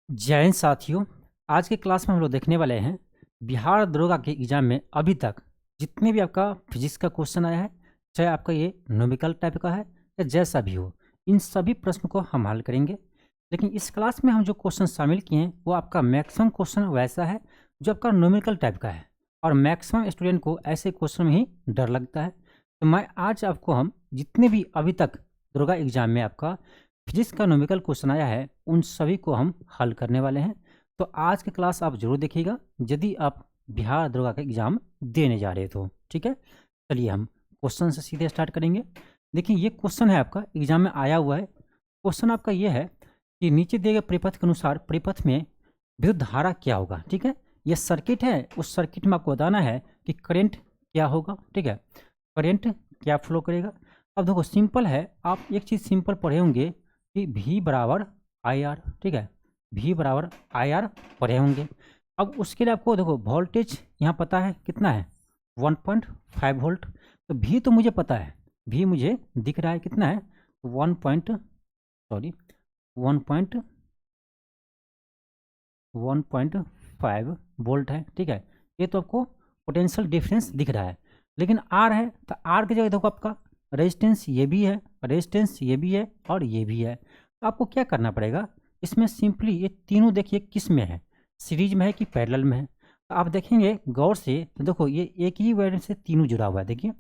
जय हिंद साथियों। आज के क्लास में हम लोग देखने वाले हैं बिहार दरोगा के एग्जाम में अभी तक जितने भी आपका फिजिक्स का क्वेश्चन आया है, चाहे आपका ये न्यूमेरिकल टाइप का है या जैसा भी हो, इन सभी प्रश्न को हम हल करेंगे। लेकिन इस क्लास में हम जो क्वेश्चन शामिल किए हैं वो आपका मैक्सिमम क्वेश्चन वैसा है जो आपका न्यूमेरिकल टाइप का है, और मैक्सिमम स्टूडेंट को ऐसे क्वेश्चन में ही डर लगता है। तो मैं आज आपको हम जितने भी अभी तक दरोगा एग्जाम में आपका फिजिक्स का न्यूमेरिकल क्वेश्चन आया है उन सभी को हम हल करने वाले हैं। तो आज की क्लास आप जरूर देखिएगा यदि आप बिहार दरोगा का एग्ज़ाम देने जा रहे हो तो ठीक है। चलिए हम क्वेश्चन से सीधे स्टार्ट करेंगे। देखिए ये क्वेश्चन है आपका एग्जाम में आया हुआ है। क्वेश्चन आपका ये है कि नीचे दिए गए परिपथ के अनुसार परिपथ में विद्युत धारा क्या होगा। ठीक है, ये सर्किट है, उस सर्किट में आपको बताना है कि करंट क्या होगा। ठीक है, करंट क्या फ्लो करेगा। अब देखो सिंपल है, आप एक चीज़ सिंपल पढ़े होंगे कि V बराबर आई आर। ठीक है, V बराबर आई आर पढ़े होंगे। अब उसके लिए आपको देखो वोल्टेज यहाँ पता है कितना है, 1.5 वोल्ट। तो V तो मुझे पता है, V मुझे दिख रहा है कितना है, 1.5 वोल्ट है। ठीक है, ये तो आपको पोटेंशियल डिफरेंस दिख रहा है। लेकिन R है तो R की जगह देखो आपका रेजिस्टेंस ये भी है, रेजिस्टेंस ये भी है और ये भी है। तो आपको क्या करना पड़ेगा, इसमें सिंपली ये तीनों देखिए किस में है, सीरीज में है कि पैरेलल में है। तो आप देखेंगे गौर से तो देखो ये एक ही वायर से तीनों जुड़ा हुआ है। देखिए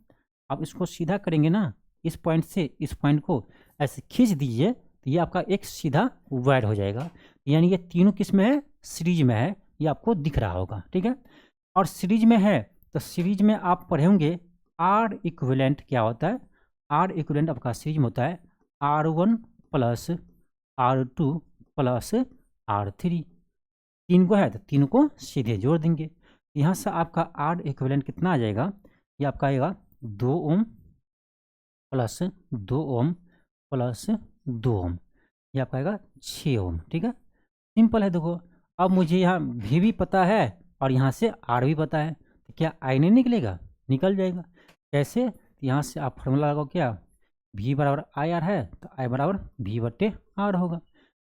आप इसको सीधा करेंगे ना, इस पॉइंट से इस पॉइंट को ऐसे खींच दीजिए तो ये आपका एक सीधा वायर हो जाएगा। यानी ये तीनों किस में है, सीरीज में है, ये आपको दिख रहा होगा। ठीक है, और सीरीज में है तो सीरीज में आप पढ़े होंगे आर इक्विवेलेंट क्या होता है। आर इक्विवेलेंट आपका सीरीज में होता है R1 plus R2 plus R3। तीन को है तो तीनों को सीधे जोड़ देंगे। यहाँ से आपका आर इक्विवेलेंट कितना आ जाएगा, ये आपका आएगा 2 ओम प्लस 2 ओम प्लस 2 ओम, ये आपका आएगा 6 ओम। ठीक है, सिंपल है। देखो अब मुझे यहाँ भी पता है और यहाँ से आर भी पता है, तो क्या आई नहीं निकलेगा, निकल जाएगा। कैसे, यहाँ से आप फार्मूला लगाओ, क्या V बराबर आई आर है तो आई बराबर V बट्टे आर होगा।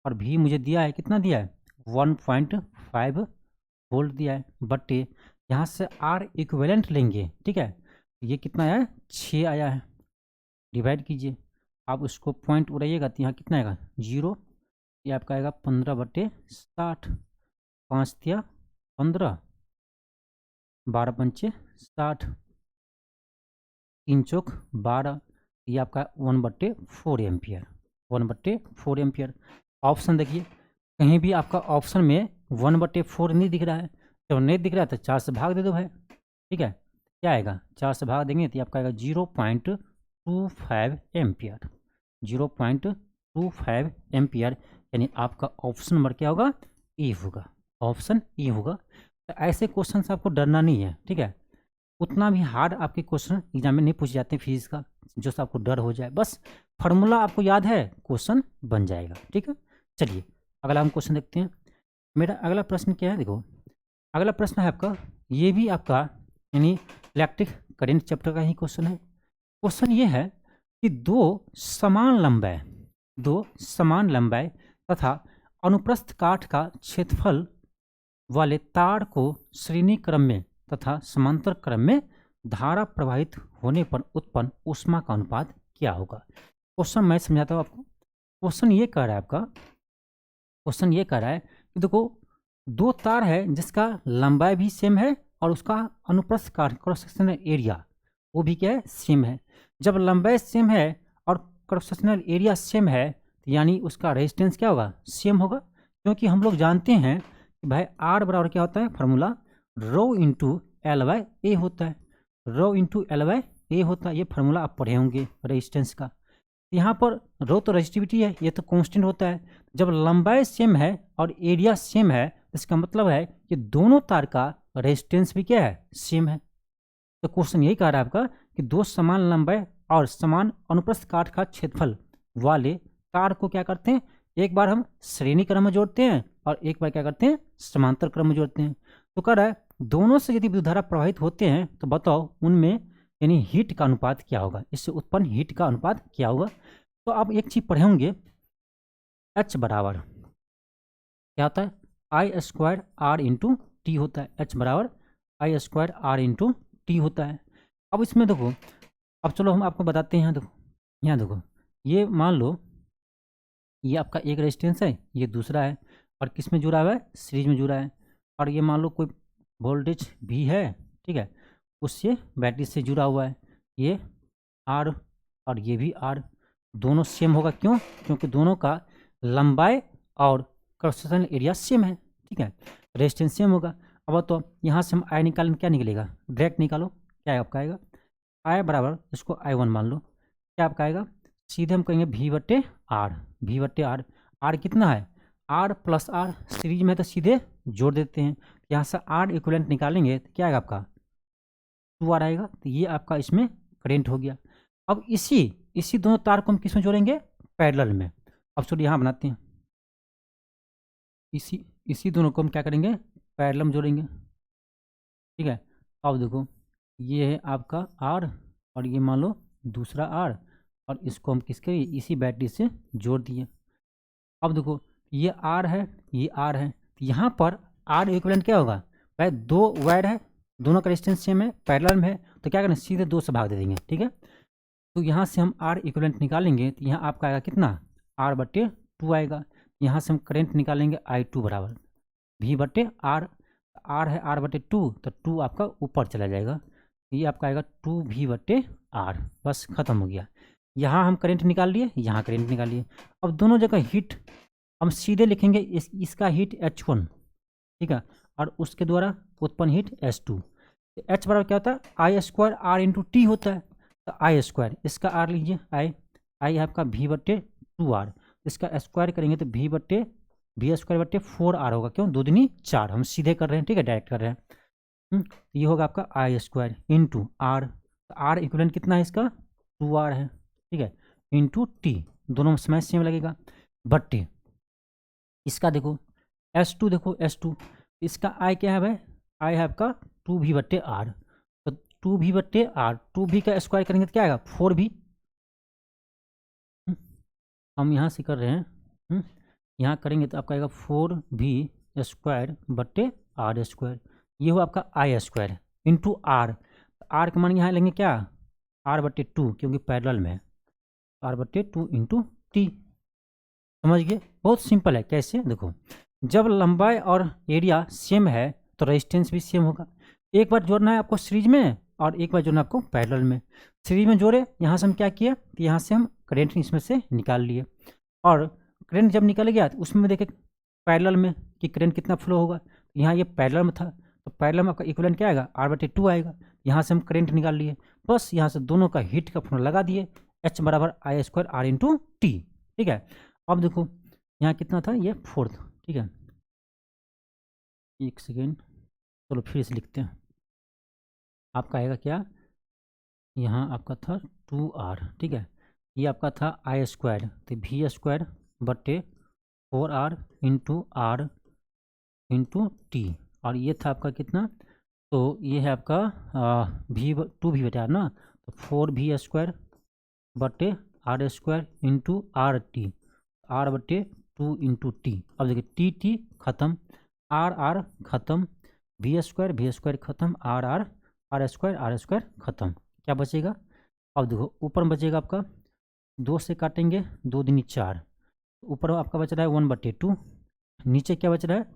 और V मुझे दिया है कितना, दिया है 1.5 वोल्ट दिया है, बट्टे यहाँ से R इक्विवेलेंट लेंगे। ठीक है, ये कितना आया है, 6 आया है। डिवाइड कीजिए, आप उसको पॉइंट उड़ाइएगा तो यहाँ कितना आएगा 0। ये आपका आएगा 15/60, 5 तिया 15, 12 पंचे 60, 3 चौक 12, ये आपका 1/4 एम्पियर, 1/4 एम्पियर। ऑप्शन देखिए कहीं भी आपका ऑप्शन में 1/4 नहीं दिख रहा है, तो नहीं दिख रहा है तो 4 से भाग दे दो भाई। ठीक है, क्या आएगा, 4 से भाग देंगे तो आपका आएगा 0.25 एम्पियर, 0.25 एम्पियर। यानी आपका ऑप्शन नंबर क्या होगा, ए होगा, ऑप्शन ए होगा। तो ऐसे क्वेश्चन से आपको डरना नहीं है। ठीक है, उतना भी हार्ड आपके क्वेश्चन एग्जाम में नहीं पूछे जाते हैं फिजिक्स का जो से आपको डर हो जाए। बस फार्मूला आपको याद है, क्वेश्चन बन जाएगा। ठीक है, चलिए अगला हम क्वेश्चन देखते हैं। मेरा अगला प्रश्न क्या है, देखो अगला प्रश्न है आपका, ये भी आपका यानी इलेक्ट्रिक करंट चैप्टर का ही क्वेश्चन है। क्वेश्चन ये है कि दो समान लंबाई तथा अनुप्रस्थ काठ का क्षेत्रफल वाले तार को श्रेणी क्रम में तथा समांतर क्रम में धारा प्रवाहित होने पर उत्पन्न ऊष्मा का अनुपात क्या होगा। क्वेश्चन मैं समझाता हूँ आपको। क्वेश्चन ये कह रहा है आपका, क्वेश्चन ये कह रहा है कि देखो दो तार है जिसका लंबाई भी सेम है और उसका अनुप्रस्थ काट क्रॉस सेक्शनल एरिया वो भी क्या है, सेम है। जब लंबाई सेम है और क्रॉस सेक्शनल एरिया सेम है तो यानी उसका रेजिस्टेंस क्या होगा, सेम होगा। क्योंकि हम लोग जानते हैं कि भाई आर बराबर क्या होता है, formula rho into L by A होता है, rho into L by A होता है। ये फार्मूला आप पढ़े होंगे रेजिस्टेंस का। यहाँ पर रो तो रेजिस्टिविटी है, ये तो कांस्टेंट होता है। जब लंबाई सेम है और एरिया सेम है इसका मतलब है कि दोनों तार का रेजिस्टेंस भी क्या है, सेम है। तो क्वेश्चन यही कह रहा है आपका कि दो समान लंबाई और समान अनुप्रस्थ काठ का क्षेत्रफल वाले तार को क्या करते हैं, एक बार हम श्रेणी क्रम में जोड़ते हैं और एक बार क्या करते हैं, समांतर क्रम में जोड़ते हैं। तो कह रहा है दोनों से यदि विद्युत धारा प्रवाहित होते हैं तो बताओ उनमें यानी हीट का अनुपात क्या होगा, इससे उत्पन्न हीट का अनुपात क्या होगा। तो आप एक चीज पढ़े होंगे, H बराबर क्या होता है, आई स्क्वायर आर इंटू टी होता है, एच बराबर आई स्क्वायर आर इंटू टी होता है। अब इसमें देखो, अब चलो हम आपको बताते हैं, यहाँ देखो ये मान लो ये आपका एक रेजिस्टेंस है, ये दूसरा है, और किस में जुड़ा हुआ है, सीरीज में जुड़ा है। और ये मान लो कोई वोल्टेज भी है, ठीक है, उससे बैटरी से जुड़ा हुआ है, ये आर और ये भी आर, दोनों सेम होगा। क्यों? क्योंकि दोनों का लंबाई और क्रॉस सेक्शनल एरिया सेम है, ठीक है, रेजिस्टेंस सेम होगा। अब तो यहाँ से हम आई निकालें, क्या निकलेगा, डायरेक्ट निकालो, क्या आपका आएगा, आई बराबर, इसको I1 मान लो, क्या आपका आएगा, सीधे हम कहेंगे V बट्टे आर, V बट्टे आर। आर कितना है, आर प्लस आर, सीरीज में तो सीधे जोड़ देते हैं, यहाँ से आर इक्विवेलेंट निकालेंगे तो क्या आएगा आपका 2R आएगा। तो ये आपका इसमें करेंट हो गया। अब इसी दोनों तार को हम किस में जोड़ेंगे, पैरेलल में। अब चलिए यहाँ बनाते हैं, इसी दोनों को हम क्या करेंगे, पैरेलल में जोड़ेंगे, ठीक है। अब देखो ये है आपका आर और ये मान लो दूसरा आर, और इसको हम किसके इसी बैटरी से जोड़ दिए। अब देखो ये आर है, ये आर है, तो यहाँ पर आर इक्विवेलेंट क्या होगा, भाई 2 वायर है, दोनों का रेजिस्टेंस सेम है, पैरेलल में है, तो क्या करें, सीधे 2 से भाग दे देंगे, ठीक है। तो यहाँ से हम आर इक्विवेलेंट निकालेंगे, तो यहाँ आपका आएगा कितना, आर बट्टे 2 आएगा। यहाँ से हम करंट निकालेंगे I2 बराबर V बट्टे आर, आर है आर बट्टे 2, तो 2 आपका ऊपर चला जाएगा, ये आपका आएगा 2V बट्टे आर, बस खत्म हो गया। यहाँ हम करंट निकाल लिए, यहाँ करंट निकाल लिए। अब दोनों जगह हीट हम सीधे लिखेंगे, इसका हीट H1, ठीक है, और उसके द्वारा उत्पन्न हीट H2। तो H बराबर क्या होता है, आई स्क्वायर आर इंटू टी होता है, तो आई स्क्वायर, इसका आर लीजिए, आई है आपका V बट्टे 2R, इसका स्क्वायर करेंगे तो V बट्टे V स्क्वायर बट्टे 4R होगा। क्यों, 2 दूनी 4, हम सीधे कर रहे हैं, ठीक है, डायरेक्ट कर रहे हैं। ये होगा आपका आई स्क्वायर इंटू आर, तो आर इक्विवेलेंट कितना है इसका 2R है, ठीक है, इंटू टी, दोनों में समय सेम लगेगा, बट्टे इसका देखो S2, देखो S2, इसका आई क्या है भाई, आई है आपका 2V बट्टे आर, तो 2V बट्टे आर, 2V का स्क्वायर करेंगे तो क्या आएगा 4V। हम यहाँ से कर रहे हैं, यहाँ करेंगे तो आपका आएगा 4V स्क्वायर बट्टे आर स्क्वायर, ये हो आपका आई स्क्वायर इंटू आर। आर का मान यहाँ लेंगे क्या, आर बट्टे 2, क्योंकि पैरेलल में है, आर बट्टे 2 इंटू टी। समझ गए, बहुत सिंपल है। कैसे, देखो जब लंबाई और एरिया सेम है तो रेजिस्टेंस भी सेम होगा। एक बार जोड़ना है आपको सीरीज में और एक बार जोड़ना है आपको पैरेलल में। सीरीज में जोड़े, यहाँ से हम क्या किए, तो यहाँ से हम करंट इसमें से निकाल लिए, और करंट जब निकल गया तो उसमें देखे पैरेलल में कि करंट कितना फ्लो होगा, यहाँ ये पैरेलल में था, तो पैरेलल में आपका इक्विवेलेंट क्या आएगा, आर बटे 2 आएगा। यहाँ से हम करंट निकाल लिए, बस यहाँ से दोनों का हीट का फॉर्मूला लगा दिए, H बराबर आई स्क्वायर आर इंटू टी, ठीक है। अब देखो यहाँ कितना था, ये 4 था, ठीक है, एक सेकेंड, चलो फिर से लिखते हैं। आपका आएगा क्या, यहाँ आपका था 2R, ठीक है, ये आपका था आई स्क्वायर, तो V स्क्वायर बट्टे 4R into are into T, और ये था आपका कितना, तो ये है आपका V 2V बटे आर ना, तो 4V स्क्वायर बट्टे R square into R T, R बट्टे 2 इंटू टी। अब देखिए टी खत्म, आर खत्म, V स्क्वायर खत्म, आर स्क्वायर खत्म, क्या बचेगा। अब देखो ऊपर में बचेगा आपका 2 से काटेंगे, 2 दूनी 4, ऊपर आपका बच रहा है 1/2, नीचे क्या बच रहा है,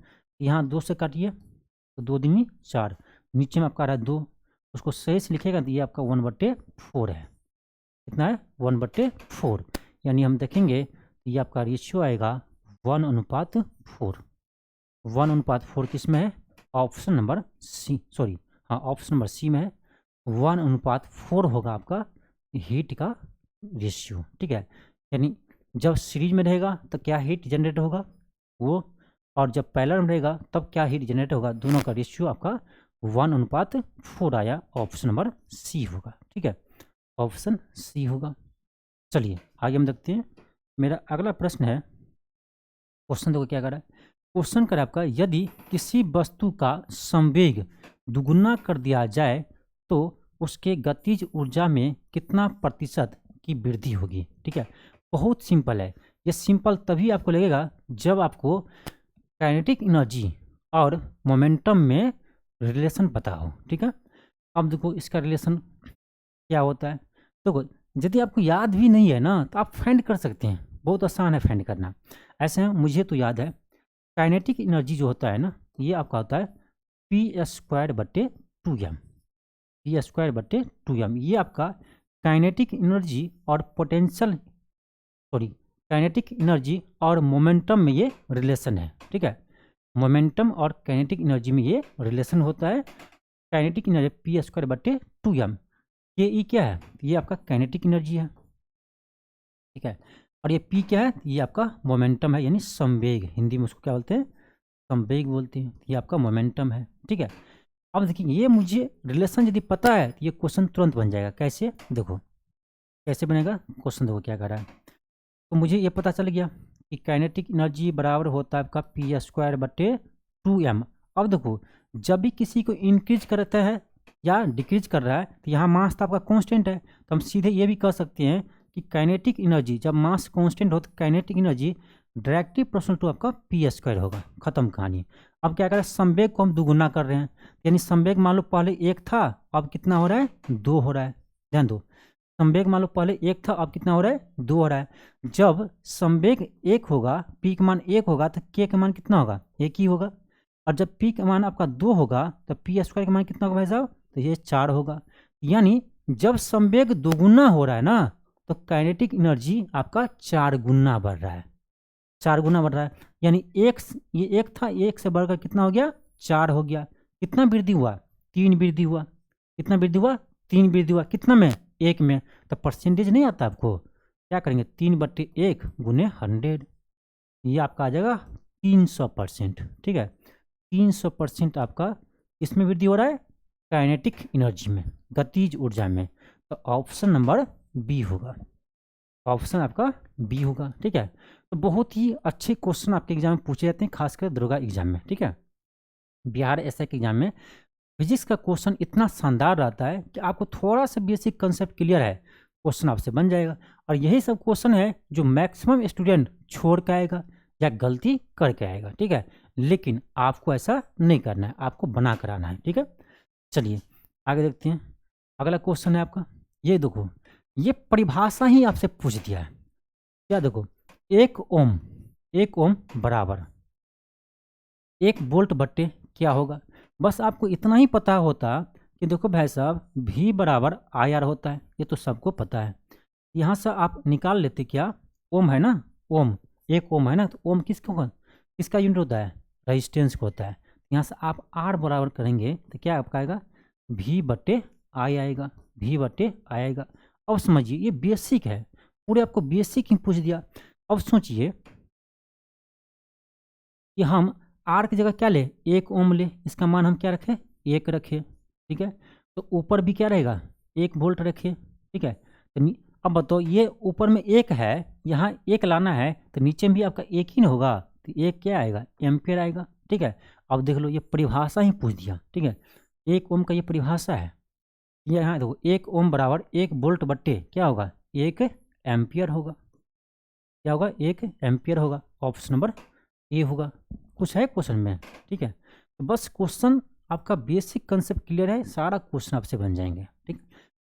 यहाँ 2 से काटिए तो 2 दूनी 4, नीचे में आपका आ रहा है 2, उसको सही से लिखेगा तो ये आपका 1/4 है। कितना है, 1/4, यानी हम देखेंगे ये आपका रेशियो आएगा 1:4। 1:4 किस में है, ऑप्शन नंबर सी, सॉरी हाँ ऑप्शन नंबर सी में है, 1:4 होगा आपका हीट का रेशियो, ठीक है। यानी जब सीरीज में रहेगा तो क्या हीट जनरेट होगा वो, और जब पैरेलल में रहेगा तब क्या हीट जनरेट होगा, दोनों का रेशियो आपका 1:4 आया, ऑप्शन नंबर सी होगा, ठीक है, ऑप्शन सी होगा। चलिए आगे हम देखते हैं। मेरा अगला प्रश्न है, क्वेश्चन देखो क्या कर रहा है, क्वेश्चन कर आपका, यदि किसी वस्तु का संवेग दुगुना कर दिया जाए तो उसके गतिज ऊर्जा में कितना प्रतिशत की वृद्धि होगी, ठीक है। बहुत सिंपल है, ये सिंपल तभी आपको लगेगा जब आपको काइनेटिक एनर्जी और मोमेंटम में रिलेशन पता हो, ठीक है। अब देखो इसका रिलेशन क्या होता है। देखो यदि आपको याद भी नहीं है ना तो आप फाइंड कर सकते हैं, बहुत आसान है फाइंड करना। ऐसे में मुझे तो याद है काइनेटिक एनर्जी जो होता है ना ये आपका होता है P²/2m, P²/2m। ये आपका काइनेटिक एनर्जी और पोटेंशियल काइनेटिक एनर्जी और मोमेंटम में ये रिलेशन है, ठीक है। मोमेंटम और काइनेटिक एनर्जी में ये रिलेशन होता है। Kinetic energy P²/2m। ये ई क्या है, ये आपका काइनेटिक एनर्जी है, ठीक है। और ये पी क्या है, ये आपका मोमेंटम है, यानी संवेग, हिंदी में उसको क्या बोलते हैं, संवेग बोलते हैं। ये आपका मोमेंटम है, ठीक है। अब देखिए ये मुझे रिलेशन यदि पता है तो ये क्वेश्चन तुरंत बन जाएगा। कैसे, देखो कैसे बनेगा क्वेश्चन, देखो क्या कर रहा है। तो मुझे ये पता चल गया कि काइनेटिक एनर्जी बराबर होता है आपका P²/2m। अब देखो जब भी किसी को इंक्रीज करता है या डिक्रीज कर रहा है तो यहाँ मास तो आपका कांस्टेंट है, तो हम सीधे ये भी कह सकते हैं कि काइनेटिक एनर्जी जब मास कांस्टेंट हो तो kinetic energy directly proportional to आपका P² होगा। खत्म कहानी। अब क्या करें, संवेग को हम दुगुना कर रहे हैं, यानी संवेग मान लो पहले 1 था, अब कितना हो रहा है, 2 हो रहा है। ध्यान दो, संवेग मान लो पहले 1 था, अब कितना हो रहा है, 2 हो रहा है। जब संवेग 1 होगा, पी का मान 1 होगा तो के का मान कितना होगा, 1 ही होगा। और जब पी का मान आपका 2 होगा तो P² का मान कितना होगा भाई साहब, तो ये 4 होगा। यानी जब संवेग दोगुना हो रहा है ना तो काइनेटिक एनर्जी आपका 4 गुना बढ़ रहा है, 4 गुना बढ़ रहा है। यानी ये 1 था, 1 से बढ़कर कितना हो गया, 4 हो गया। कितना वृद्धि हुआ, 3 वृद्धि हुआ। कितना वृद्धि हुआ, 3 वृद्धि हुआ। कितना में, 1 में। तो परसेंटेज नहीं आता आपको, क्या करेंगे, 3/1 गुने 100, ये आपका आ जाएगा 300%, ठीक है। 300% आपका इसमें वृद्धि हो रहा है, काइनेटिक एनर्जी में, गतिज ऊर्जा में। तो ऑप्शन नंबर बी होगा, ऑप्शन आपका बी होगा, ठीक है। तो बहुत ही अच्छे क्वेश्चन आपके एग्जाम में पूछे जाते हैं, खासकर दरोगा एग्जाम में, ठीक है। बिहार एसआई के एग्जाम में फिजिक्स का क्वेश्चन इतना शानदार रहता है कि आपको थोड़ा सा बेसिक कंसेप्ट क्लियर है, क्वेश्चन आपसे बन जाएगा। और यही सब क्वेश्चन है जो मैक्सिमम स्टूडेंट छोड़ के आएगा या गलती करके आएगा, ठीक है। लेकिन आपको ऐसा नहीं करना है, आपको बना कर आना है, ठीक है। चलिए आगे देखते हैं। अगला क्वेश्चन है आपका, ये देखो ये परिभाषा ही आपसे पूछ दिया है। क्या देखो, 1 ओम बराबर 1 वोल्ट बट्टे क्या होगा। बस आपको इतना ही पता होता कि देखो भाई साहब V बराबर IR होता है, ये तो सबको पता है। यहाँ से आप निकाल लेते, क्या ओम है ना, ओम 1 ओम है ना, तो ओम किसका यूनिट होता है, रेजिस्टेंस को होता है। यहाँ से आप R बराबर करेंगे तो क्या आपका आएगा, V/I आएगा, V/I आएगा। अब समझिए ये बेसिक है, पूरे आपको बेसिक ही पूछ दिया। अब सोचिए कि हम R की जगह क्या ले, 1 ओम ले, इसका मान हम क्या रखें, 1 रखें, ठीक है। तो ऊपर भी क्या रहेगा, 1 वोल्ट रखें, ठीक है। तो अब बताओ ये ऊपर में 1 है, यहाँ 1 लाना है तो नीचे में भी आपका 1 ही ना होगा, तो 1 क्या आएगा, एम्पियर आएगा, ठीक है। अब देख लो ये परिभाषा ही पूछ दिया, ठीक है। 1 ओम का ये परिभाषा है, ये यहाँ देखो 1 ओम बराबर 1 वोल्ट बट्टे क्या होगा, 1 एम्पियर होगा। क्या होगा, 1 एम्पियर होगा। ऑप्शन नंबर ए होगा। कुछ है क्वेश्चन में, ठीक है। तो बस क्वेश्चन आपका बेसिक कंसेप्ट क्लियर है, सारा क्वेश्चन आपसे बन जाएंगे, ठीक।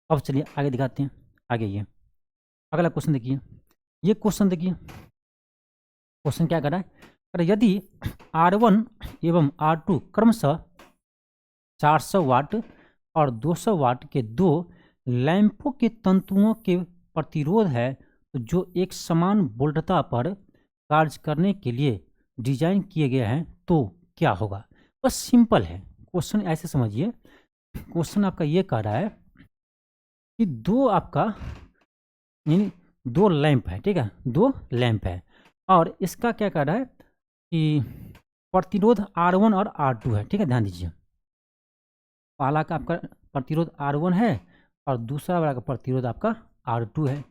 अब चलिए आगे दिखाते हैं। आगे ये अगला क्वेश्चन देखिए, ये क्वेश्चन देखिए, क्वेश्चन क्या कर रहा है, अरे यदि R1 एवं R2 क्रमशः 400 वाट और 200 वाट के 2 लैंपों के तंतुओं के प्रतिरोध है, तो जो एक समान वोल्टता पर कार्य करने के लिए डिजाइन किए गए हैं, तो क्या होगा। बस सिंपल है क्वेश्चन, ऐसे समझिए। क्वेश्चन आपका ये कह रहा है कि 2 आपका यानी 2 लैंप है, ठीक है, 2 लैंप है और इसका क्या कह रहा है कि प्रतिरोध R1 और R2 है, ठीक है। ध्यान दीजिए, पहला का आपका प्रतिरोध R1 है और दूसरा वाला का प्रतिरोध आपका R2 है।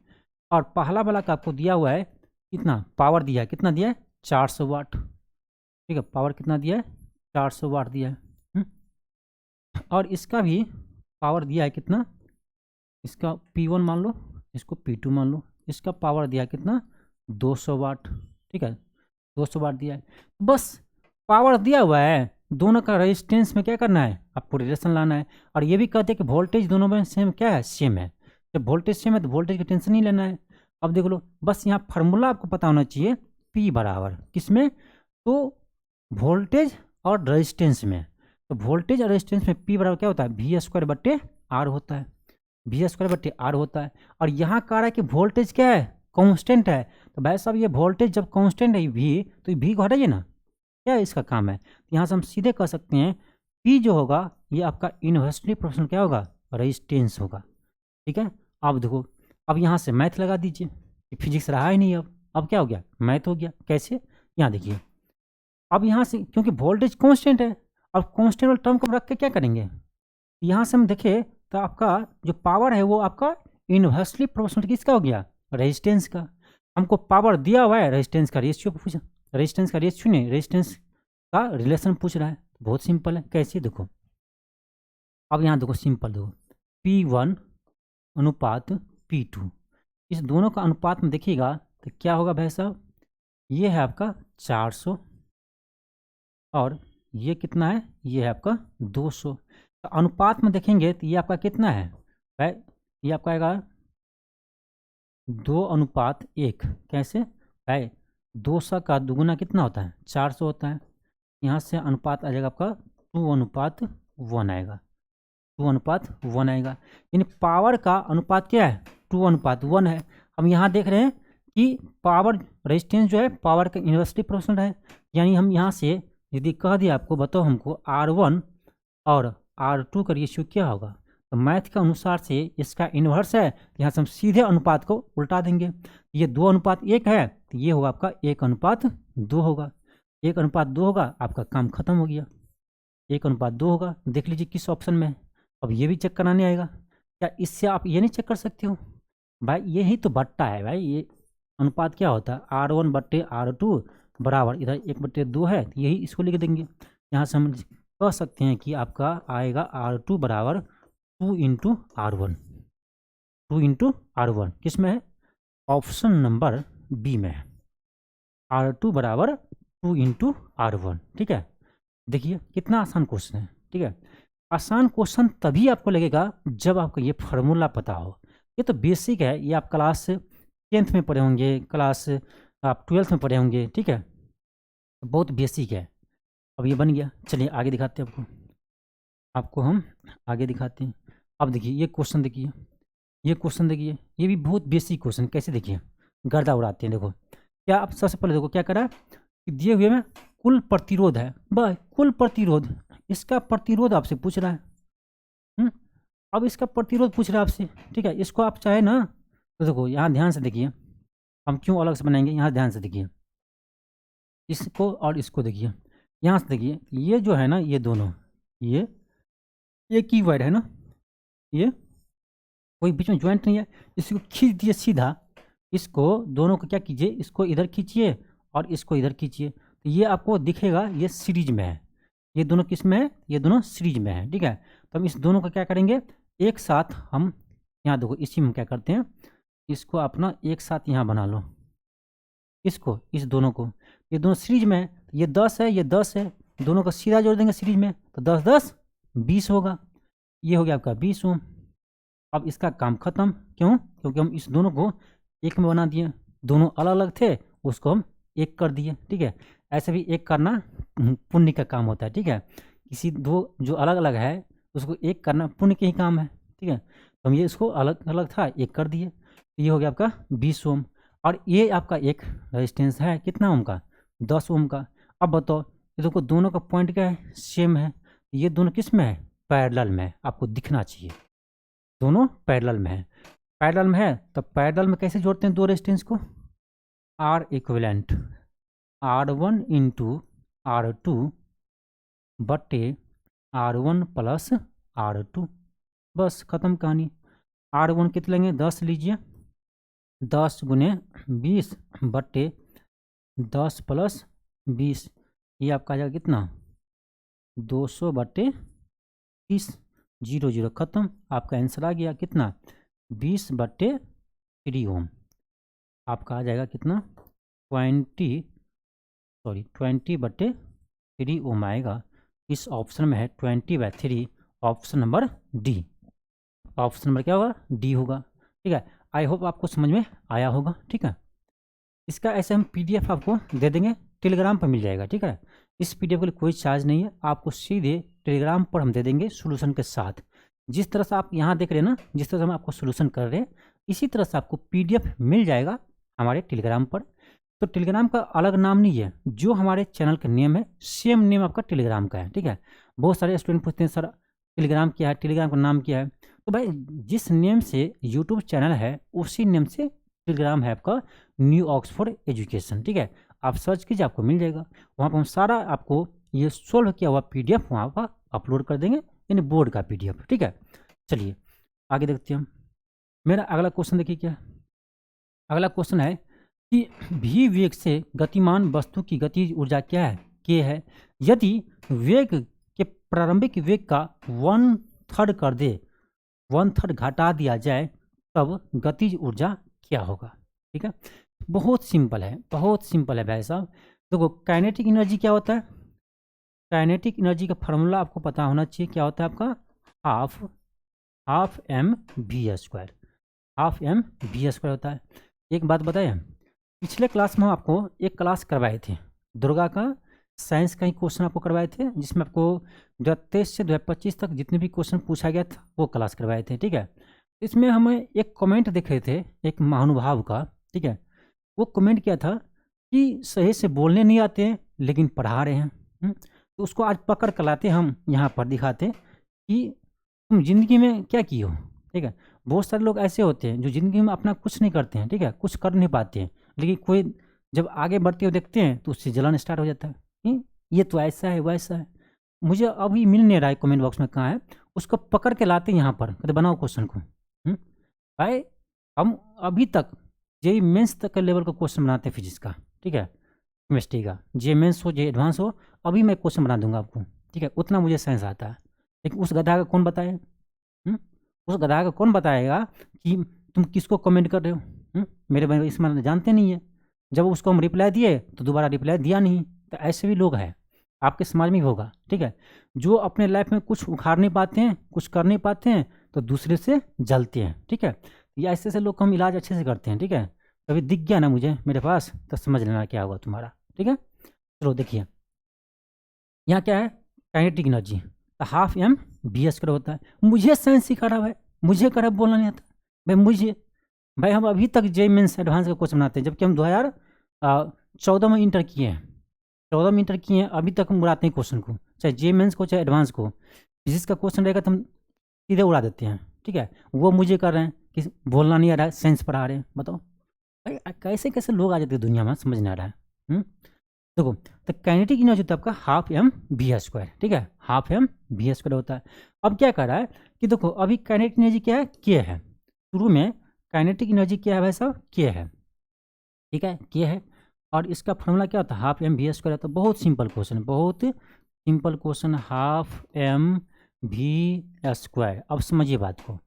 और पहला वाला का आपको दिया हुआ है कितना, पावर दिया है, कितना दिया है, 400 वाट, ठीक है। पावर कितना दिया है, 400 वाट दिया है। और इसका भी पावर दिया है कितना, इसका P1 मान लो, इसको P2 मान लो, इसका पावर दिया है कितना, 200 वाट, ठीक है, 200 वाट दिया है। बस पावर दिया हुआ है, दोनों का रेजिस्टेंस में क्या करना है, आपको रिलेशन लाना है। और ये भी कहते हैं कि वोल्टेज दोनों में सेम क्या है, सेम है। जब वोल्टेज सेम है तो वोल्टेज की टेंशन नहीं लेना है। अब देख लो, बस यहाँ फार्मूला आपको पता होना चाहिए, P बराबर किसमें, तो वोल्टेज और रेजिस्टेंस में। तो वोल्टेज और रेजिस्टेंस में P बराबर क्या होता है, V² होता है, V² होता है। और यहाँ कह रहा है कि वोल्टेज क्या है, कांस्टेंट है। तो भाई साहब ये वोल्टेज जब कांस्टेंट है V, तो V को हटाइए ना, क्या इसका काम है। तो यहाँ से हम सीधे कह सकते हैं P जो होगा ये आपका इन्वर्सली प्रोपोर्शनल क्या होगा, रेजिस्टेंस होगा। ठीक है, अब देखो, अब यहाँ से मैथ लगा दीजिए, फिजिक्स रहा ही नहीं, अब क्या हो गया, मैथ हो गया। कैसे, यहाँ देखिए, अब यहाँ से क्योंकि वोल्टेज कांस्टेंट है, अब कांस्टेंट वाले टर्म को रख के क्या करेंगे, यहाँ से हम देखें तो आपका जो पावर है वो आपका इन्वर्सली प्रोपोर्शनल किसका हो गया, रेजिस्टेंस का। हमको पावर दिया हुआ है, रेजिस्टेंस का रेशियो पूछ, रेजिस्टेंस का रेशियो नहीं, रेजिस्टेंस का रिलेशन पूछ रहा है। बहुत सिंपल है, कैसे देखो, अब यहाँ देखो सिंपल देखो, P1 अनुपात P2, इस दोनों का अनुपात में देखिएगा तो क्या होगा भाई साहब, ये है आपका 400 और ये कितना है, ये है आपका 200। तो अनुपात में देखेंगे तो ये आपका कितना है भाई, ये आपका आएगा 2:1। कैसे भाई, 200 का दुगुना कितना होता है, 400 होता है। यहाँ से अनुपात आ जाएगा आपका 2:1 आएगा, 2:1 आएगा। यानी पावर का अनुपात क्या है, 2:1 है। हम यहाँ देख रहे हैं कि पावर रेजिस्टेंस जो है पावर का इन्वर्सली प्रोपोर्शनल है। यानी हम यहाँ से यदि कह दिया आपको, बताओ हमको R1 और R2 का रेशियो क्या होगा, तो मैथ के अनुसार से इसका इन्वर्स है, तो यहाँ से हम सीधे अनुपात को उल्टा देंगे। ये 2:1 है तो ये होगा आपका 1:2 होगा, 1:2 होगा, आपका काम खत्म हो गया। 1:2 होगा, देख लीजिए किस ऑप्शन में है। अब ये भी चेक कराने आएगा, क्या इससे आप ये नहीं चेक कर सकते हो भाई, यही तो बट्टा है भाई, ये अनुपात क्या होता है, R1/R2 बराबर इधर 1/2 है, तो यही इसको लिख देंगे। यहाँ से हम कह सकते हैं कि आपका आएगा R2 बराबर 2 × R1, 2 × R1 किस में है, ऑप्शन नंबर बी में है, R2 बराबर 2 × R1। ठीक है, देखिए कितना आसान क्वेश्चन है। ठीक है, आसान क्वेश्चन तभी आपको लगेगा जब आपको ये फार्मूला पता हो। ये तो बेसिक है, ये आप क्लास 10th में पढ़े होंगे, क्लास आप 12th में पढ़े होंगे। ठीक है, बहुत बेसिक है। अब ये बन गया, चलिए आगे दिखाते हैं आपको हम आगे दिखाते हैं। अब देखिए ये क्वेश्चन, देखिए ये क्वेश्चन, देखिए ये भी बहुत बेसिक क्वेश्चन। कैसे, देखिए गर्दा उड़ाते हैं। देखो क्या, आप सबसे पहले देखो क्या करा कि दिए हुए में कुल प्रतिरोध है, बस कुल प्रतिरोध, इसका प्रतिरोध आपसे पूछ रहा है। अब इसका प्रतिरोध पूछ रहा है आपसे। ठीक है, इसको आप चाहे ना, तो देखो यहाँ ध्यान से देखिए, हम क्यों अलग से बनाएंगे, यहाँ ध्यान से देखिए, इसको और इसको देखिए, यहाँ से देखिए, ये जो है ना, ये दोनों ये एक ही वर्ड है ना, ये कोई बीच में ज्वाइंट नहीं है। इसको खींच दिए सीधा, इसको दोनों को क्या कीजिए, इसको इधर खींचिए और इसको इधर खींचिए, तो ये आपको दिखेगा ये सीरीज में है। ये दोनों किस में है, ये दोनों सीरीज में है। ठीक है, तो हम इस दोनों का क्या करेंगे, एक साथ हम यहाँ देखो, इसी में क्या करते हैं, इसको अपना एक साथ यहाँ बना लो, इसको इस दोनों को, ये दोनों सीरीज में है, ये 10 है, ये 10 है, दोनों को सीधा जोड़ देंगे सीरीज में, तो 10 10 20 होगा। ये हो गया आपका 20 ओम। अब इसका काम खत्म, क्यों, क्योंकि हम इस दोनों को एक में बना दिए, दोनों अलग अलग थे उसको हम एक कर दिए। ठीक है, ऐसे भी एक करना पुण्य का काम होता है। ठीक है, किसी दो जो अलग अलग है उसको एक करना पुण्य के ही काम है। ठीक है, तो हम ये इसको अलग अलग था एक कर दिए, तो ये हो गया आपका 20 ओम। और ये आपका एक रेजिस्टेंस है कितना ओम का, 10 ओम का। अब बताओ, ये देखो दोनों का पॉइंट क्या है, सेम है, ये दोनों किस में है, पैरेलल में, आपको दिखना चाहिए दोनों पैरेलल में है। पैरेलल में है तो पैरेलल में कैसे जोड़ते हैं दो रेजिस्टेंस को, R इक्विवेलेंट R1 × R2 बटे R1 + R2, बस खत्म कहानी। R1 कितने लेंगे, 10 लीजिए, 10 × 20 बटे 10 + 20, ये आपका आ जाएगा कितना, 200 बटे 30, 0 0 खत्म। आपका आंसर आ गया कितना, 20 बटे 3 ओम। आपका आ जाएगा कितना, 20 बटे 3 ओम आएगा। इस ऑप्शन में है 20/3, option number D. Option number क्या होगा? डी होगा। ठीक है, आई होप आपको समझ में आया होगा। ठीक है, इसका ऐसे हम PDF आपको दे देंगे, टेलीग्राम पर मिल जाएगा। ठीक है, इस PDF के लिए कोई चार्ज नहीं है, आपको सीधे टेलीग्राम पर हम दे देंगे सोल्यूशन के साथ। जिस तरह से आप यहाँ देख रहे हैं ना, जिस तरह से हम आपको सोल्यूशन कर रहे हैं, इसी तरह से आपको PDF मिल जाएगा हमारे टेलीग्राम पर। तो टेलीग्राम का अलग नाम नहीं है, जो हमारे चैनल का नेम है सेम नेम आपका टेलीग्राम का है। ठीक है, बहुत सारे स्टूडेंट पूछते हैं सर टेलीग्राम क्या है, टेलीग्राम का नाम क्या है। तो भाई जिस नेम से यूट्यूब चैनल है उसी नेम से टेलीग्राम है आपका, न्यू ऑक्सफोर्ड एजुकेशन। ठीक है, आप सर्च कीजिए, आपको मिल जाएगा। वहाँ पर हम सारा आपको ये सोल्व किया हुआ PDF वहाँ पर अपलोड कर देंगे, यानी बोर्ड का PDF। ठीक है, चलिए आगे देखते हैं हम। मेरा अगला क्वेश्चन देखिए क्या है। अगला क्वेश्चन है कि भी वेग से गतिमान वस्तु की गतिज ऊर्जा क्या है? k है। यदि वेग के प्रारंभिक वेग का 1/3 कर दे, 1/3 घटा दिया जाए, तब गतिज ऊर्जा क्या होगा? ठीक है, बहुत सिंपल है, बहुत सिंपल है भाई साहब। देखो काइनेटिक एनर्जी क्या होता है? काइनेटिक एनर्जी का फार्मूला आपको पता होना चाहिए। क्या होता है आपका? हाफ mv², हाफ mv² होता है। एक बात बताए, पिछले क्लास में हम आपको एक क्लास करवाए थे दुर्गा का साइंस का ही क्वेश्चन आपको करवाए थे, जिसमें आपको 2023 से 2025 तक जितने भी क्वेश्चन पूछा गया था वो क्लास करवाए थे। ठीक है, इसमें हमें एक कमेंट देख रहे थे एक महानुभाव का। ठीक है, वो कमेंट किया था कि सही से बोलने नहीं आते हैं लेकिन पढ़ा रहे हैं। तो उसको आज पकड़ कर लाते हम यहाँ पर दिखाते कि तुम जिंदगी में क्या किए हो। ठीक है, बहुत सारे लोग ऐसे होते हैं जो ज़िंदगी में अपना कुछ नहीं करते हैं। ठीक है, कुछ कर नहीं पाते हैं, लेकिन कोई जब आगे बढ़ते हुए देखते हैं तो उससे जलन स्टार्ट हो जाता है कि ये तो ऐसा है वैसा है। मुझे अभी मिल नहीं रहा है कमेंट बॉक्स में कहाँ है, उसको पकड़ के लाते हैं यहाँ पर, कहते बनाओ क्वेश्चन को। भाई हम अभी तक जेई मेंस तक के लेवल का क्वेश्चन बनाते हैं फिजिक्स का। ठीक है, केमिस्ट्री का, जे मेंस हो जे एडवांस हो, अभी मैं क्वेश्चन बना दूंगा आपको। ठीक है, उतना मुझे साइंस आता है। लेकिन उस गधा का कौन बताए? उस गधा का कौन बताएगा कि तुम किसको कमेंट कर रहे हो? मेरे भाई इसमें जानते नहीं है। जब उसको हम रिप्लाई दिए तो दोबारा रिप्लाई दिया नहीं। तो ऐसे भी लोग हैं, आपके समाज में भी होगा। ठीक है, जो अपने लाइफ में कुछ उखाड़ नहीं पाते हैं, कुछ कर नहीं पाते हैं, तो दूसरे से जलते हैं। ठीक है, ये ऐसे ऐसे लोग का हम इलाज अच्छे से करते हैं। ठीक है, कभी दिख गया ना मुझे मेरे पास तो समझ लेना क्या होगा तुम्हारा। ठीक है, चलो देखिए यहाँ क्या है, काइनेटिक एनर्जी हाफ mv² होता है। मुझे साइंस सिखा रहा है, मुझे कर बोलना नहीं आता भाई। भाई हम अभी तक जे मेंस एडवांस का क्वेश्चन बनाते हैं, जबकि हम 2014 में इंटर किए हैं। 14 में इंटर किए हैं, अभी तक हम उड़ाते हैं क्वेश्चन को, चाहे जे मेंस को चाहे एडवांस को। फिजिक्स का क्वेश्चन रहेगा तो हम सीधे उड़ा देते हैं। ठीक है, वो मुझे कर रहे हैं कि बोलना नहीं आ रहा है, साइंस पढ़ा रहे हैं। बताओ भाई कैसे कैसे लोग आ जाते हैं दुनिया में, समझ नहीं आ रहा है। देखो तो काइनेटिक एनर्जी होता है आपका हाफ mv²। ठीक है, हाफ mv² होता है। अब क्या कर रहा है कि देखो अभी काइनेटिक एनर्जी क्या है? k है। शुरू में काइनेटिक एनर्जी क्या है भाई साहब? k है। ठीक है, k है, और इसका फॉर्मूला क्या होता है? हाफ mv² होता है। बहुत सिंपल क्वेश्चन, बहुत सिंपल क्वेश्चन, हाफ mv²। अब समझिए बात को,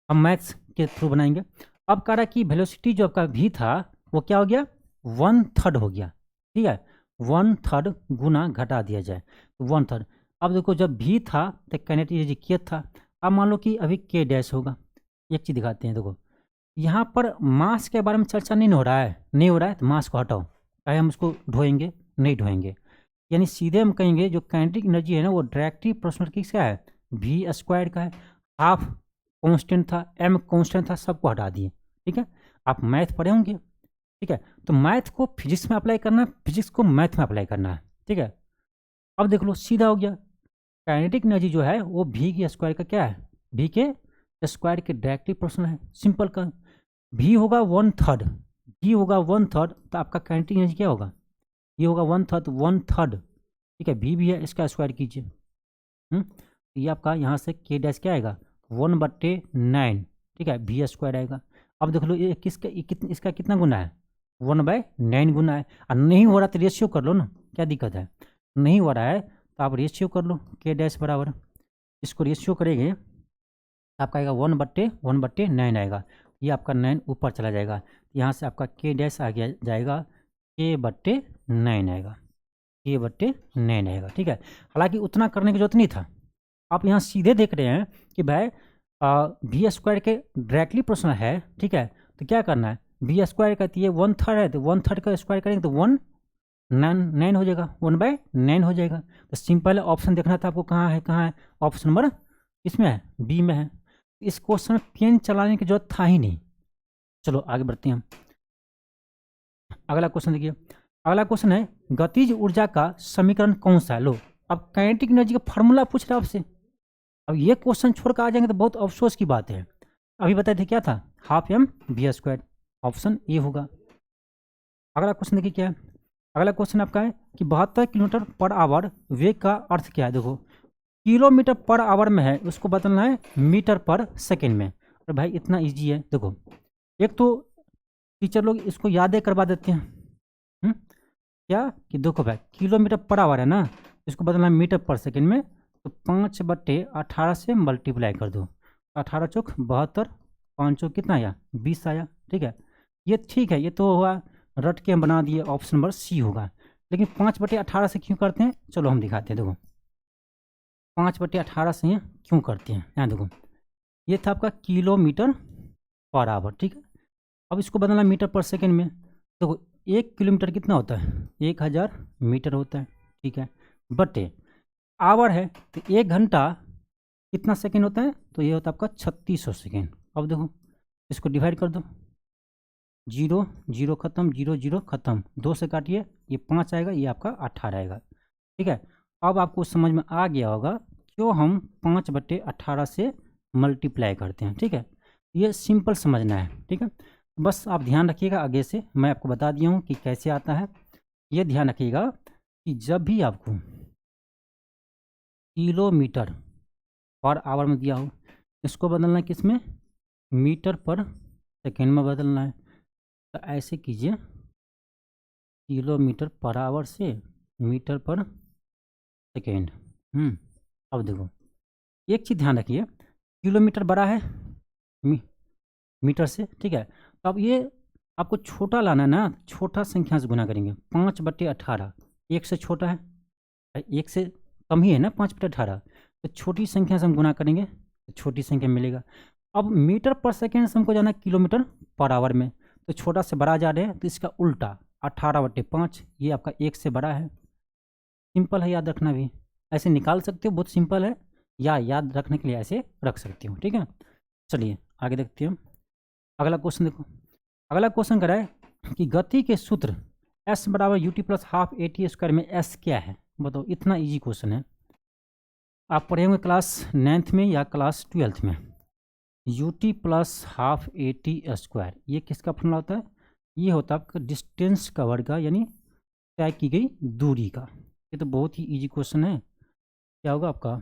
हम मैथ्स के थ्रू बनाएंगे। अब कह रहा है कि वेलोसिटी जो आपका v था वो क्या हो गया? 1/3 हो गया। ठीक है, 1/3 गुना घटा दिया जाए तो 1/3। अब देखो जब v था तो काइनेटिक एनर्जी k था। अब मान लो कि अभी k डैश होगा। एक चीज़ दिखाते हैं, देखो यहाँ पर मास के बारे में चर्चा नहीं हो रहा है, नहीं हो रहा है, तो मास को हटाओ, चाहे हम उसको ढोएंगे नहीं ढोएंगे। यानी सीधे हम कहेंगे जो काइनेटिक एनर्जी है ना वो डायरेक्टली प्रोपोर्शनल किसका है? v² का है। हाफ कांस्टेंट था, m कांस्टेंट था, सबको हटा दिए। ठीक है, आप मैथ पढ़े होंगे। ठीक है, तो मैथ को फिजिक्स में अप्लाई करना है, फिजिक्स को मैथ में अप्लाई करना है। ठीक है, अब देख लो सीधा हो गया। काइनेटिक एनर्जी जो है वो v² का क्या है? v² के डायरेक्टली प्रोपोर्शनल है। सिंपल का v होगा 1/3, v होगा 1/3, तो आपका काइनेटिक एनर्जी क्या होगा? ये होगा 1/3। ठीक है, v भी है, इसका स्क्वायर कीजिए। ये आपका यहाँ से k डैश क्या आएगा? 1/9। ठीक है, v² आएगा। अब देख लो ये इसका कितना गुना है? 1/9 गुना है। और नहीं हो रहा तो रेशियो कर लो ना, क्या दिक्कत है? नहीं हो रहा है तो आप रेशियो कर लो, k डैश बराबर, इसको रेशियो करेंगे आपका आएगा 1/9 आएगा। ये आपका 9 ऊपर चला जाएगा, यहाँ से आपका k डैश आ गया जाएगा k/9 आएगा। K/9 रहेगा, ठीक है। हालांकि उतना करने की जरूरत नहीं था, आप यहाँ सीधे देख रहे हैं कि भाई V² के डायरेक्टली प्रश्न है, ठीक है। तो क्या करना है, V² का ये 1/3 है, तो 1/3 का स्क्वायर करेंगे तो 9 हो जाएगा, 1/9 हो जाएगा। तो सिंपल ऑप्शन देखना था आपको, कहाँ है ऑप्शन नंबर इसमें है, बी में है। इस क्वेश्चन में पेन चलाने की जरूरत था ही नहीं। चलो आगे बढ़ते हैं हम। अगला क्वेश्चन देखिए, अगला क्वेश्चन है गतिज ऊर्जा का समीकरण कौन सा है। लो, अब काइनेटिक एनर्जी का फॉर्मूला पूछ रहा है आपसे। अब ये क्वेश्चन छोड़ कर आ जाएंगे तो बहुत अफसोस की बात है। अभी बताए थे क्या था, 12mv², ऑप्शन ए होगा। अगला क्वेश्चन देखिए क्या है, अगला क्वेश्चन आपका है कि 72 किलोमीटर पर आवर वेग का अर्थ क्या है। देखो, किलोमीटर पर आवर में है, उसको बदलना है मीटर पर सेकेंड में। और भाई इतना इजी है, देखो एक तो टीचर लोग इसको यादें करवा देते हैं, क्या कि देखो भाई किलोमीटर पर आवर है ना, इसको बदलना है मीटर पर सेकेंड में। तो 5/18 से मल्टीप्लाई कर दो, 18 चौक 72, 5 चौक कितना आया 20 आया, ठीक है। ये ठीक है, ये तो हुआ रट के हम बना दिए, ऑप्शन नंबर सी होगा। लेकिन 5/18 से क्यों करते हैं, चलो हम दिखाते हैं। देखो 5/18 से क्यों करते हैं, यहाँ देखो ये था आपका किलोमीटर पर आवर, ठीक है। अब इसको बदलना मीटर पर सेकेंड में। देखो 1 किलोमीटर कितना होता है, 1000 मीटर होता है, ठीक है। बटे आवर है तो 1 घंटा कितना सेकेंड होता है, तो ये होता है आपका 3600 सेकेंड। अब देखो इसको डिवाइड कर दो, 0 0 खत्म, 0 0 खत्म, 2 से काटिए, ये 5 आएगा, ये आपका 18 आएगा, ठीक है। अब आपको समझ में आ गया होगा क्यों हम 5/18 से मल्टीप्लाई करते हैं, ठीक है। ये सिंपल समझना है, ठीक है। बस आप ध्यान रखिएगा, आगे से मैं आपको बता दिया हूँ कि कैसे आता है। ये ध्यान रखिएगा कि जब भी आपको किलोमीटर पर आवर में दिया हो, इसको बदलना है किस में, मीटर पर सेकेंड में बदलना है। तो ऐसे कीजिए, किलोमीटर पर आवर से मीटर पर सेकेंड। अब देखो एक चीज़ ध्यान रखिए, किलोमीटर बड़ा है मीटर से, ठीक है। तो अब ये आपको छोटा लाना है ना, छोटा संख्या से गुना करेंगे। 5/18 1 से छोटा है, 1 से कम ही है ना 5/18, तो छोटी संख्या से हम गुना करेंगे तो छोटी संख्या मिलेगा। अब मीटर पर सेकेंड से हमको जाना है किलोमीटर पर आवर में, तो छोटा से बड़ा जा रहे हैं, तो इसका उल्टा 18/5, ये आपका 1 से बड़ा है। सिंपल है, याद रखना भी ऐसे निकाल सकते हो, बहुत सिंपल है, या याद रखने के लिए ऐसे रख सकते हो, ठीक है। चलिए आगे देखते हैं। अगला क्वेश्चन देखो, अगला क्वेश्चन करा है कि गति के सूत्र S = ut + ½ AT² में S क्या है। बताओ, इतना इजी क्वेश्चन है, आप पढ़े होंगे क्लास 9th में या क्लास 12th में। ut + ½ AT², ये किसका फॉर्मूला होता है, ये होता है आपका डिस्टेंस का वर्ग का, यानी तय की गई दूरी का। ये तो बहुत ही इजी क्वेश्चन है। क्या होगा आपका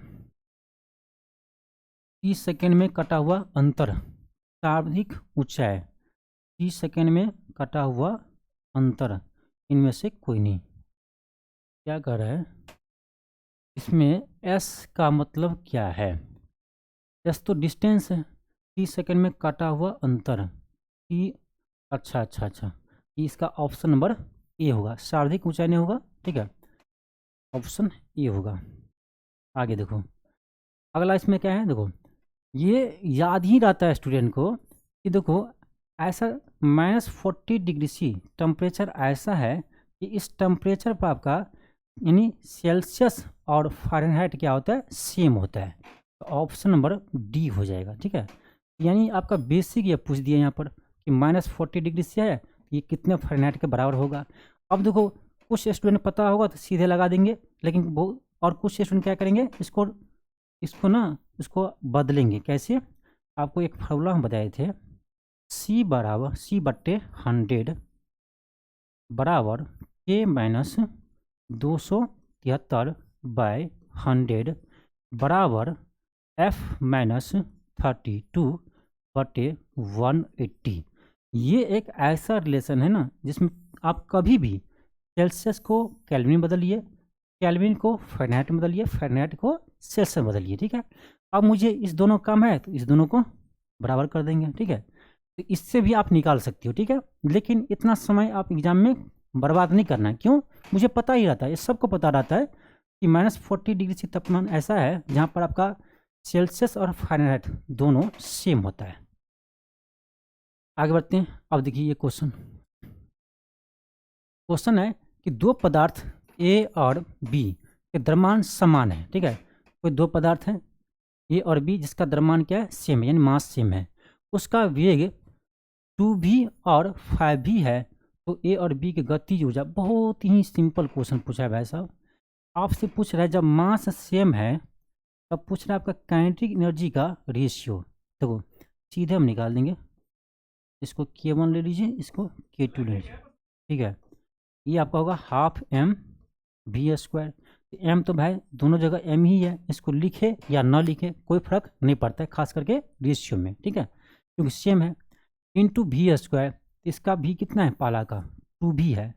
30 सेकेंड में कटा हुआ अंतर, शारीरिक ऊंचाई, 30 सेकेंड में कटा हुआ अंतर, इनमें से कोई नहीं। क्या कह रहा है इसमें, S का मतलब क्या है, S तो डिस्टेंस है, 30 सेकेंड में कटा हुआ अंतर कि अच्छा, इसका ऑप्शन नंबर ए होगा, शारीरिक ऊंचाई नहीं होगा, ठीक है, ऑप्शन ए होगा। आगे देखो अगला इसमें क्या है, देखो ये याद ही रहता है स्टूडेंट को कि देखो ऐसा -40 डिग्री C टेम्परेचर ऐसा है कि इस टेम्परेचर पर आपका यानी सेल्सियस और फ़ारेनहाइट क्या होता है, सेम होता है। तो ऑप्शन नंबर डी हो जाएगा, ठीक है। यानी आपका बेसिक ये पूछ दिया यहाँ पर कि -40 डिग्री C है, ये कितने फ़ारेनहाइट के बराबर होगा। अब देखो कुछ स्टूडेंट पता होगा तो सीधे लगा देंगे, लेकिन बहुत और कुछ स्टूडेंट क्या करेंगे, इसको बदलेंगे। कैसे, आपको एक फार्मूला हम बताए थे, C = C/100 बराबर K - 273/100 बराबर F - 32/180। ये एक ऐसा रिलेशन है ना जिसमें आप कभी भी सेल्सियस को केल्विन में बदलिए, केल्विन को फ़ारेनहाइट में बदलिए, फ़ारेनहाइट को सेल्सियस में बदलिए, ठीक है। अब मुझे इस दोनों कम है तो इस दोनों को बराबर कर देंगे, ठीक है। तो इससे भी आप निकाल सकते हो, ठीक है। लेकिन इतना समय आप एग्जाम में बर्बाद नहीं करना है। क्यों? मुझे पता ही रहता है, ये सबको पता रहता है कि -40 डिग्री से तापमान ऐसा है जहाँ पर आपका सेल्सियस और फ़ारेनहाइट दोनों सेम होता है। आगे बढ़ते हैं। अब देखिए ये क्वेश्चन है कि दो पदार्थ ए और बी के द्रव्यमान समान है, ठीक है। कोई दो पदार्थ हैं ए और बी जिसका द्रव्यमान क्या है? सेम है, यानी मास सेम है। उसका वेग 2v और 5v है, तो ए और बी की गतिज ऊर्जा, बहुत ही सिंपल क्वेश्चन पूछा है भाई साहब। आपसे पूछ रहा है जब मास सेम है तब पूछ रहा है आपका काइनेटिक एनर्जी का रेशियो। देखो सीधे हम निकाल देंगे, इसको K1 ले लीजिए, इसको K2 ले लीजिए, ठीक है। ये आपका होगा 12mv²। m तो भाई दोनों जगह m ही है, इसको लिखे या ना लिखे कोई फर्क नहीं पड़ता है, खास करके रेशियो में, ठीक है, क्योंकि सेम है। इंटू v², इसका भी कितना है? पाला का 2v है,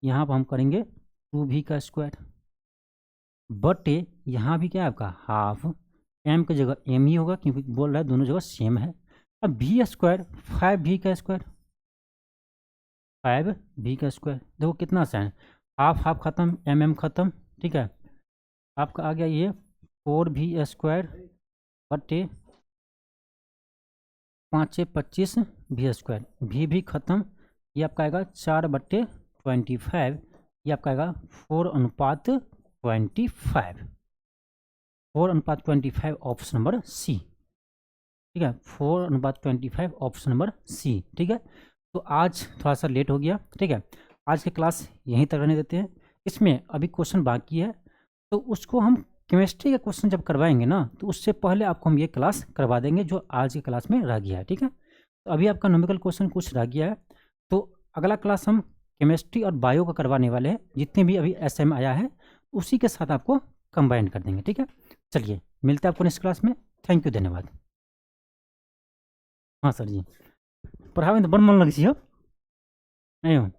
यहाँ पर हम करेंगे 2v का स्क्वायर, बटे यहाँ भी क्या है आपका हाफ, m की जगह m ही होगा क्योंकि बोल रहा है दोनों जगह सेम है। अब v², 5v का स्क्वायर, 5v का स्क्वायर, देखो कितना आसान है, हाफ खत्म, mm खत्म, ठीक है। आपका आ गया ये 4v² बटे 5×25v², भी खत्म, ये आपका आएगा 4/25, ये आपका आएगा 4:25, 4:25 ऑप्शन नंबर सी, ठीक है, 4:25 ऑप्शन नंबर सी, ठीक है। तो आज थोड़ा सा लेट हो गया, ठीक है, आज की क्लास यहीं तक रहने देते हैं। इसमें अभी क्वेश्चन बाकी है, तो उसको हम केमिस्ट्री का क्वेश्चन जब करवाएंगे ना, तो उससे पहले आपको हम ये क्लास करवा देंगे जो आज की क्लास में रह गया है, ठीक है। तो अभी आपका न्यूमेरिकल क्वेश्चन कुछ रह गया है, तो अगला क्लास हम केमिस्ट्री और बायो का करवाने वाले हैं, जितने भी अभी SM आया है उसी के साथ आपको कंबाइन कर देंगे, ठीक है। चलिए मिलते हैं आपको नेक्स्ट क्लास में, थैंक यू, धन्यवाद। हाँ सर जी, पढ़ावे तो बड़ मन लगे हो नहीं हो।